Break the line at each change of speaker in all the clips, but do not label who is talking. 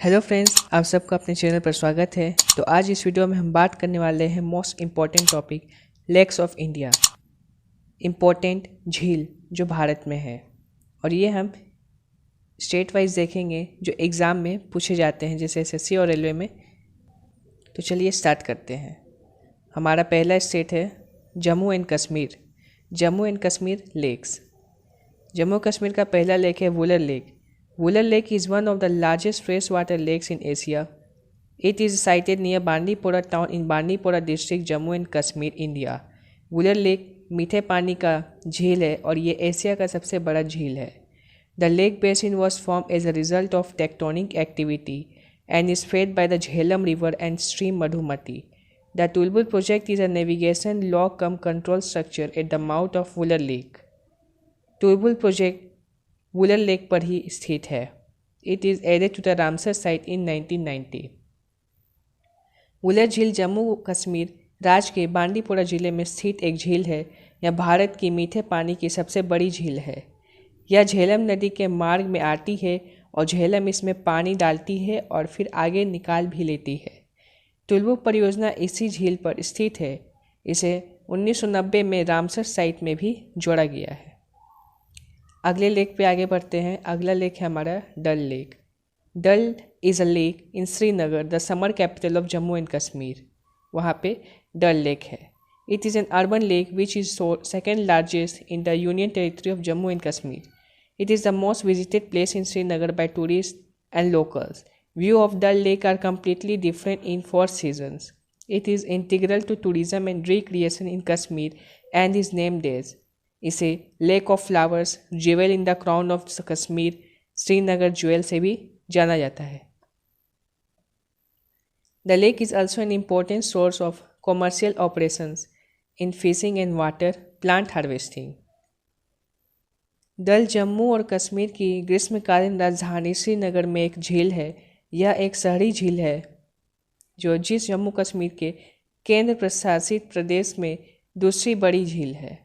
Hello friends, आप सबका अपने चैनल पर स्वागत है। तो आज इस वीडियो में हम बात करने वाले हैं most important topic lakes of India. Important झील जो भारत में है, और ये हम स्टेट वाइज देखेंगे जो एग्ज़ाम में पूछे जाते हैं जैसे एसएससी और रेलवे में। तो चलिए स्टार्ट करते हैं। हमारा पहला स्टेट है Jammu and Kashmir. Jammu and Kashmir lakes. Jammu Kashmir का पहला लेक है Wular lake. Wular Lake is one of the largest freshwater lakes in Asia. It is sited near Bandipora town in Bandipora district, Jammu and Kashmir, India. Wular Lake मीठे पानी का झील है और ये एशिया का सबसे बड़ा झील है। The lake basin was formed as a result of tectonic activity and is fed by the Jhelum River and stream Madhumati. The Tulbul project is a navigation log cum control structure at the mouth of Wular Lake. Tulbul project Wular lake पर ही स्थित है। It is added to the Ramsar site in 1990। Wular झील जम्मू कश्मीर राज्य के बांदीपोरा जिले में स्थित एक झील है। यह भारत की मीठे पानी की सबसे बड़ी झील है। यह झेलम नदी के मार्ग में आती है और झेलम इसमें पानी डालती है और फिर आगे निकाल भी लेती है। टुल्बु परियोजना इसी झील पर स्थित है। इसे 1990 में रामसर साइट में भी जोड़ा गया है। अगले लेक पे आगे बढ़ते हैं। अगला लेक है हमारा Dal lake. Dal is a lake in Srinagar, the summer capital of Jammu and Kashmir. वहाँ पे डल लेक है। It is an urban lake which is second largest in the union territory of Jammu and Kashmir. It is the most visited place in Srinagar by tourist and locals. View of Dal lake are completely different in 4 seasons. It is integral to tourism and recreation in Kashmir and is named as इसे lake of flowers, jewel in the crown of Kashmir, Srinagar jewel से भी जाना जाता है। The lake is also an important source of commercial operations in fishing and water plant harvesting. Dal Jammu और कश्मीर की ग्रीष्मकालीन राजधानी श्रीनगर में एक झील है। यह एक शहरी झील है जो जम्मू कश्मीर के केंद्र प्रशासित प्रदेश में दूसरी बड़ी झील है।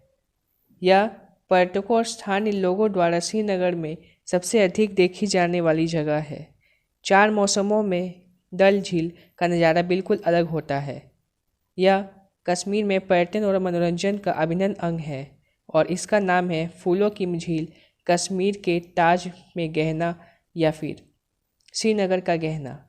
यह पर्यटकों और स्थानीय लोगों द्वारा श्रीनगर में सबसे अधिक देखी जाने वाली जगह है। 4 मौसमों में डल झील का नज़ारा बिल्कुल अलग होता है। यह कश्मीर में पर्यटन और मनोरंजन का अभिन्न अंग है और इसका नाम है फूलों की झील, कश्मीर के ताज में गहना या फिर श्रीनगर का गहना।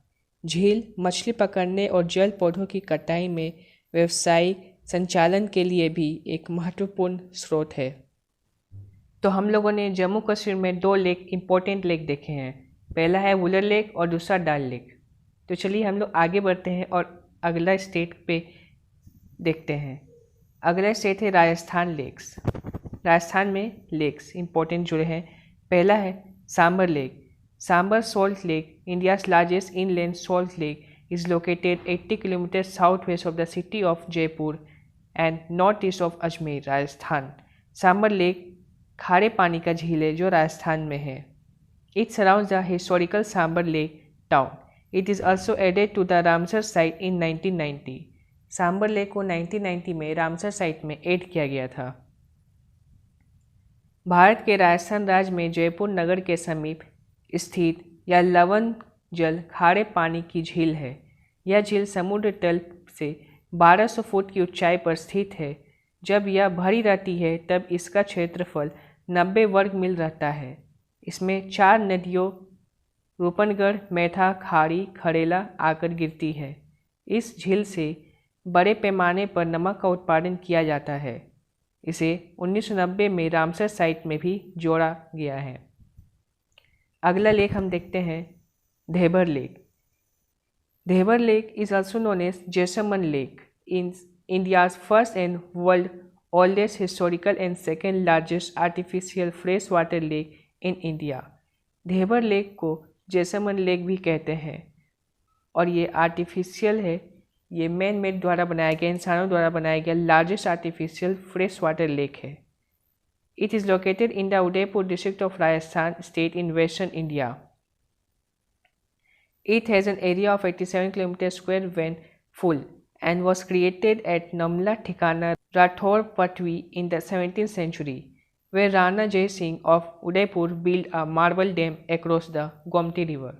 झील मछली पकड़ने और जल पौधों की कटाई में व्यवसायिक संचालन के लिए भी एक महत्वपूर्ण स्रोत है। तो हम लोगों ने जम्मू कश्मीर में 2 लेक इम्पोर्टेंट लेक देखे हैं। पहला है वुलर लेक और दूसरा डल लेक। तो चलिए हम लोग आगे बढ़ते हैं और अगला स्टेट पे देखते हैं। अगला स्टेट है राजस्थान लेक्स। राजस्थान में लेक्स इम्पोर्टेंट जुड़े हैं। पहला है Sambhar lake. Sambhar salt lake, India's largest inland salt lake, is located 80 kilometers southwest of the city of Jaipur and northeast of Ajmer, Rajasthan. सांबर लेक खारे पानी का झील है जो राजस्थान में है। It surrounds the historical Sambhar lake town. It is also added to the Ramsar site in 1990. Sambhar lake को 1990 में रामसर साइट में ऐड किया गया था। भारत के राजस्थान राज्य में जयपुर नगर के समीप स्थित यह लवण जल खारे पानी की झील है। यह झील समुद्र तल से 1200 फुट की ऊंचाई पर स्थित है। जब यह भरी रहती है तब इसका क्षेत्रफल 90 वर्ग मील रहता है। इसमें 4 नदियों रूपनगढ़, मैथा, खाड़ी, खड़ेला आकर गिरती है। इस झील से बड़े पैमाने पर नमक का उत्पादन किया जाता है। इसे 1990 में रामसर साइट में भी जोड़ा गया है। अगला लेक हम देखते हैं Dhebar lake. Dhebar lake is also known as Jaisalmer Lake, is India's first and world oldest historical and second largest artificial freshwater lake in India. Dhebar lake को जैसलमेर लेक भी कहते हैं और ये आर्टिफिशियल है। ये मैन मेड द्वारा बनाया गया, इंसानों द्वारा बनाया गया largest artificial fresh water lake है। It is located in the Udaipur district of Rajasthan state in western India. It has an area of 87 km square when full and was created at Namla Thikana Rathor Patwi in the 17th century, where Rana Jai Singh of Udaipur built a marble dam across the Gomti river.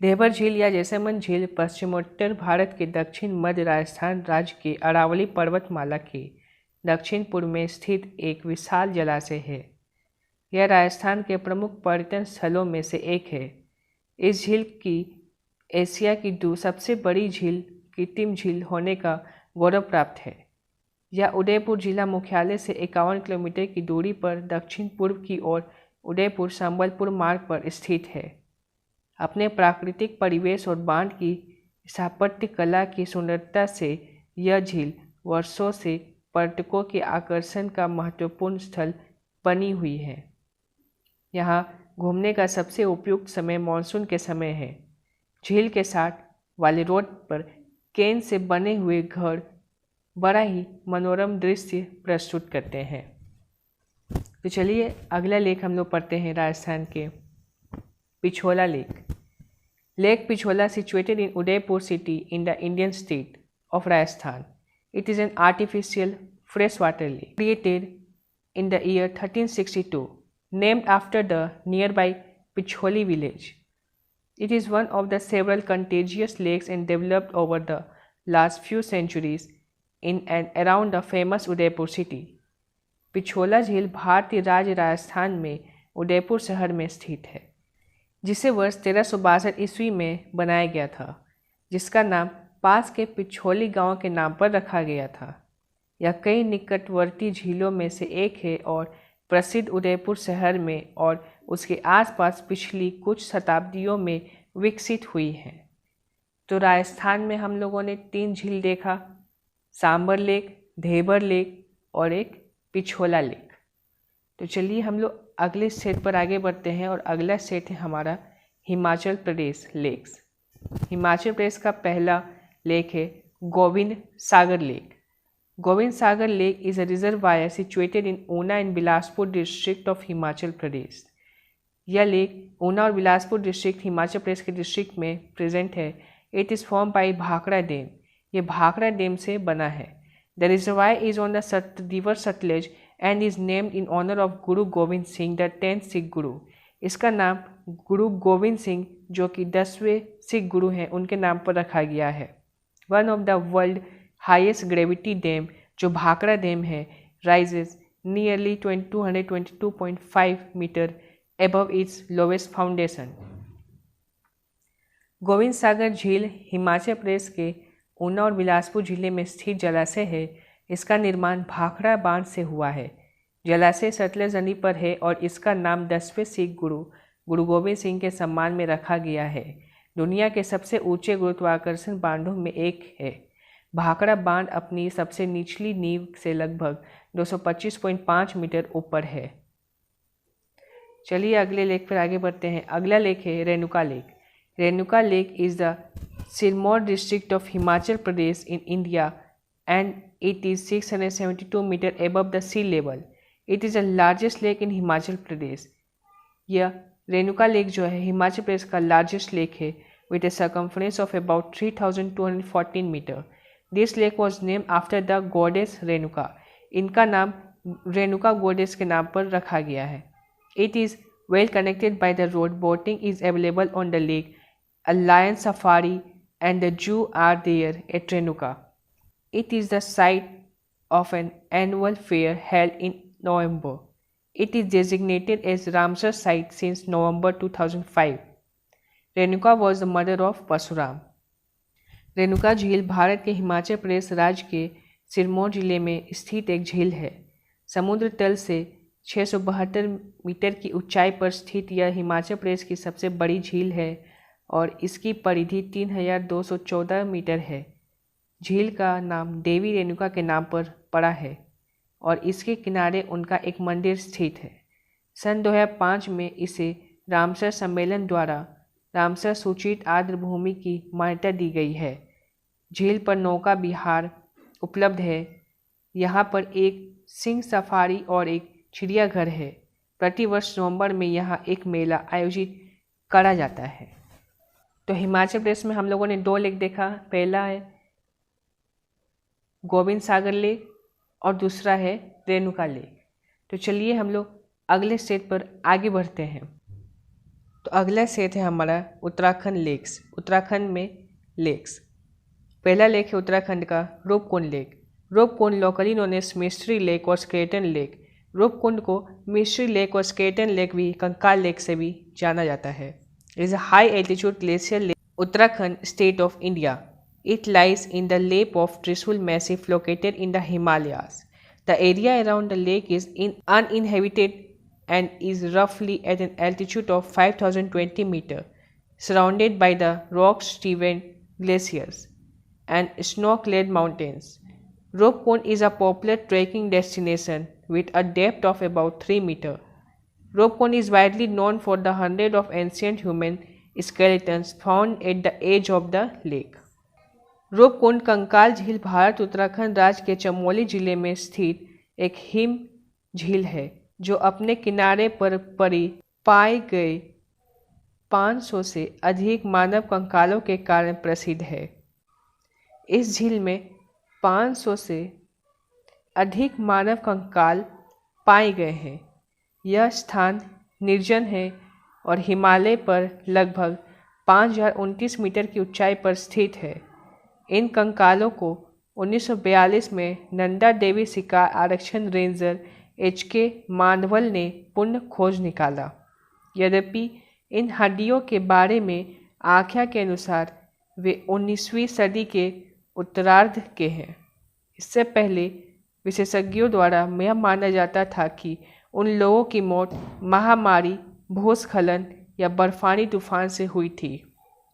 देवर झील या जैसलमेर झील पश्चिमोत्तर भारत के दक्षिण मध्य राजस्थान राज्य के अरावली पर्वतमाला के दक्षिण पूर्व में स्थित एक विशाल जलाशय है। यह राजस्थान के प्रमुख पर्यटन स्थलों में से एक है। इस झील की एशिया की सबसे बड़ी झील कृत्रिम झील होने का गौरव प्राप्त है। यह उदयपुर जिला मुख्यालय से 51 किलोमीटर की दूरी पर दक्षिण पूर्व की ओर उदयपुर संबलपुर मार्ग पर स्थित है। अपने प्राकृतिक परिवेश और बांध की स्थापत्य कला की सुंदरता से यह झील वर्षों से पर्यटकों के आकर्षण का महत्वपूर्ण स्थल बनी हुई है। यहाँ घूमने का सबसे उपयुक्त समय मानसून के समय है। झील के साथ वाले रोड पर केन से बने हुए घर बड़ा ही मनोरम दृश्य प्रस्तुत करते हैं। तो चलिए अगला लेक हम लोग पढ़ते हैं राजस्थान के Pichola lake. Lake Pichola situated in Udaipur city in the Indian state of Rajasthan. It is an artificial freshwater lake created in the year 1362, named after the nearby Picholi village. It is one of the several contagious lakes and developed over the last few centuries in and around the famous Udaipur city. Pichola झील भारतीय राज्य राजस्थान में उदयपुर शहर में स्थित है, जिसे वर्ष 1362 ईस्वी में बनाया गया था, जिसका नाम पास के पिछोली गांव के नाम पर रखा गया था। यह कई निकटवर्ती झीलों में से एक है और प्रसिद्ध उदयपुर शहर में और उसके आसपास पिछली कुछ शताब्दियों में विकसित हुई है। तो राजस्थान में हम लोगों ने 3 झील देखा, सांबर लेक, देवर लेक और एक पिछोला लेक। तो चलिए हम लोग अगले सेट पर आगे बढ़ते हैं और अगला सेट है हमारा हिमाचल प्रदेश लेक्स। हिमाचल प्रदेश का पहला लेक है Gobind Sagar lake. Gobind Sagar lake is a reservoir situated in Una and Bilaspur district of Himachal Pradesh. यह लेक ऊना और बिलासपुर डिस्ट्रिक्ट हिमाचल प्रदेश के डिस्ट्रिक्ट में प्रेजेंट है। It is form by Bhakra dam. ये भाखड़ा डैम से बना है। The reservoir is on the river Sutlej and is named in honour of Guru Gobind Singh the 10th Sikh गुरु। इसका नाम गुरु गोविंद सिंह जो कि 10वें सिख गुरु हैं उनके नाम पर रखा गया है। One of the world highest gravity dam जो भाखड़ा डैम है rises nearly 222.5 metre above its lowest foundation. Gobind Sagar झील हिमाचल प्रदेश के ऊना और बिलासपुर जिले में स्थित जलाशय है। इसका निर्माण भाखड़ा बांध से हुआ है। जलाशय सतलज नदी पर है और इसका नाम 10वें सिख गुरु गोविंद सिंह के सम्मान में रखा गया है। दुनिया के सबसे ऊंचे गुरुत्वाकर्षण बांधों में एक है। भाखड़ा बांध अपनी सबसे निचली नींव से लगभग 225.5 मीटर ऊपर है। चलिए अगले लेक पर आगे बढ़ते हैं। अगला लेक है Renuka lake. Renuka lake is the Sirmaur district of Himachal Pradesh in India and it is 672 meter above the sea level. It is the largest lake in Himachal Pradesh. यह रेणुका लेक जो है हिमाचल प्रदेश का लार्जेस्ट लेक है with a circumference of about 3214 meter. This lake was named after the goddess Renuka. इनका नाम रेणुका गोडेस के नाम पर रखा गया है। It is well connected by the road. Boating is available on the lake. A lion safari and the zoo are there at Renuka. It is the site of an annual fair held in November. It is designated as Ramsar site since November 2005. Renuka was the mother of Parsuram. Renuka झील भारत के हिमाचल प्रदेश राज्य के सिरमौर जिले में स्थित एक झील है। समुद्र तल से 672 मीटर की ऊंचाई पर स्थित यह हिमाचल प्रदेश की सबसे बड़ी झील है और इसकी परिधि 3214 मीटर है। झील का नाम देवी रेणुका के नाम पर पड़ा है और इसके किनारे उनका एक मंदिर स्थित है। सन 2005 में इसे रामसर सम्मेलन द्वारा रामसर सूचित आर्द्र भूमि की मान्यता दी गई है। झील पर नौका विहार उपलब्ध है। यहाँ पर एक सिंह सफारी और एक चिड़ियाघर है। प्रतिवर्ष नवंबर में यहाँ एक मेला आयोजित करा जाता है। तो हिमाचल प्रदेश में हम लोगों ने 2 लेक देखा। पहला है गोविंद सागर लेक और दूसरा है रेणुका लेक। तो चलिए हम लोग अगले स्टेट पर आगे बढ़ते हैं। तो तो अगला सेट है हमारा उत्तराखंड लेक्स। उत्तराखंड में लेक्स, पहला लेक है उत्तराखंड का Roopkund lake. Roopkund locally known as mystery lake और स्केलेटन लेक। रूपकुंड को मिस्ट्री लेक और स्केलेटन लेक भी, कंकाल लेक से भी जाना जाता है। Is a high altitude glacier lake, Uttarakhand, state of India. It lies in the lap of Trishul Massif located in the Himalayas. The area around the lake is uninhabited and is roughly at an altitude of 5020 meters, surrounded by the rock-striven glaciers and snow-clad mountains. Ropekund is a popular trekking destination with a depth of about 3 meters. Ropekund is widely known for the hundreds of ancient human skeletons found at the edge of the lake. Roopkund कंकाल झील भारत उत्तराखंड राज्य के चमोली जिले में स्थित एक him झील है जो अपने किनारे पर पाए गए 500 से अधिक मानव कंकालों के कारण प्रसिद्ध है। इस झील में 500 से अधिक मानव कंकाल पाए गए हैं। यह स्थान निर्जन है और हिमालय पर लगभग 5029 मीटर की ऊंचाई पर स्थित है। इन कंकालों को 1942 में नंदा देवी शिकार आरक्षण रेंजर HK मांडवल ने पुनः खोज निकाला। यद्यपि इन हड्डियों के बारे में आख्या के अनुसार वे 19वीं सदी के उत्तरार्ध के हैं। इससे पहले विशेषज्ञों द्वारा यह माना जाता था कि उन लोगों की मौत महामारी, भूस्खलन या बर्फानी तूफान से हुई थी।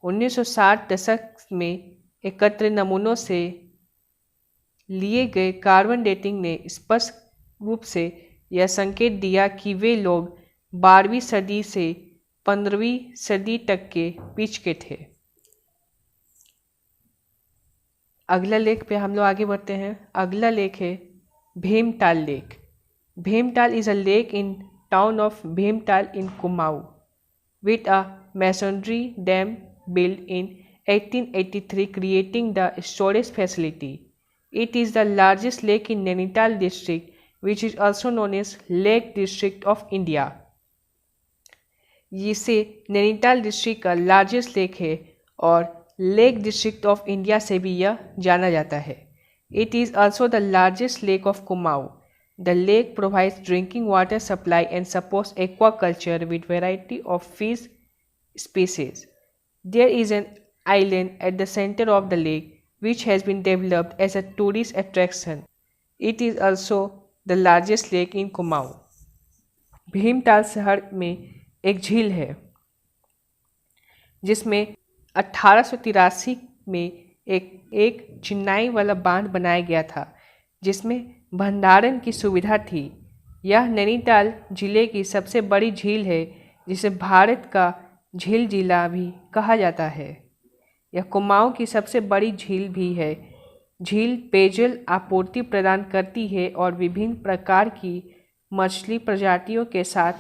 1960 दशक में एकत्र नमूनों से लिए गए कार्बन डेटिंग ने स्पष्ट रूप से यह संकेत दिया कि वे लोग 12वीं सदी से 15वीं सदी तक के बीच के थे। अगला लेक पे हम लोग आगे बढ़ते हैं। अगला लेक है Bhimtal lake. Bhimtal is a lake in town of Bhimtal in Kumaon with a masonry dam built in 1883 creating the storage facility. It is the largest lake in Nainital district which is also known as Lake District of India. इसे Nainital district का largest lake है और lake district of India से भी यह जाना जाता है। It is also the largest lake of Kumaon. The lake provides drinking water supply and supports aquaculture with variety of fish species. There is an island at the center of the lake which has been developed as a tourist attraction. It is also the largest lake in Kumaon. Bhimtal शहर में एक झील है जिसमें 1883 में एक चिनाई वाला बांध बनाया गया था जिसमें भंडारण की सुविधा थी। यह नैनीताल जिले की सबसे बड़ी झील है जिसे भारत का झील जिला भी कहा जाता है। यह कुमाऊं की सबसे बड़ी झील भी है। झील पेयजल आपूर्ति प्रदान करती है और विभिन्न प्रकार की मछली प्रजातियों के साथ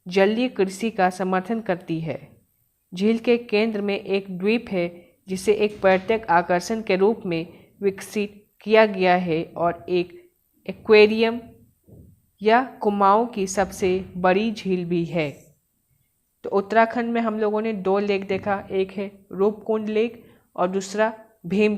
जलीय कृषि का समर्थन करती है। झील के केंद्र में एक द्वीप है जिसे एक पर्यटक आकर्षण के रूप में विकसित किया गया है और एक एक्वेरियम या कुमाऊं की सबसे बड़ी झील भी है। तो उत्तराखंड में हम लोगों ने 2 लेक देखा, एक है रूपकुंड लेक और दूसरा भीम